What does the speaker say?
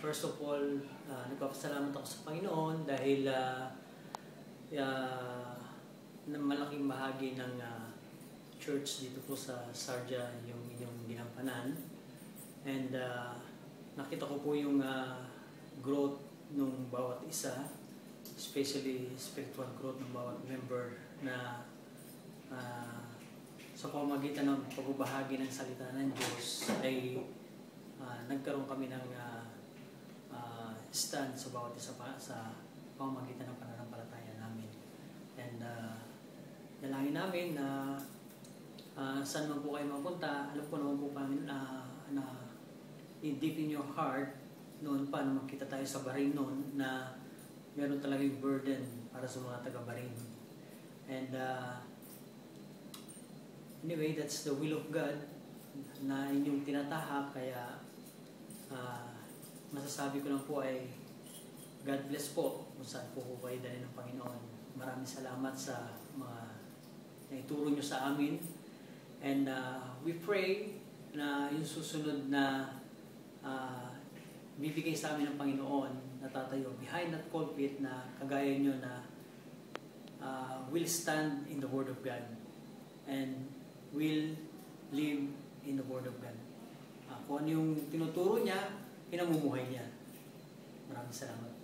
First of all, nagpapasalamat ako sa Panginoon dahil na malaking bahagi ng church dito po sa Sarja yung inyong ginampanan. And nakita ko po yung growth ng bawat isa, especially spiritual growth ng bawat member na sa pamamagitan ng pagbabahagi ng salita ng Diyos ay nagkaroon kami ng stand sa bawat isa sa pamamagitan ng pananampalataya namin. And dalangin namin na saan man po kayo mapunta, alam ko naman po kami na deep in your heart, noon pa na makita tayo sa Bahrain noon, na meron talagang burden para sa mga taga-Bahrain. And anyway, that's the will of God na inyong tinatahak, kaya masasabi ko lang po ay God bless po kung saan po kayo dali ng Panginoon. Maraming salamat sa mga naituro nyo sa amin. And we pray na yung susunod na bibigay sa amin ng Panginoon na tatayo behind that pulpit na kagaya nyo na will stand in the Word of God and will live in the Word of God. Kung ano yung tinuturo niya, pinamumuhay niya. Maraming salamat.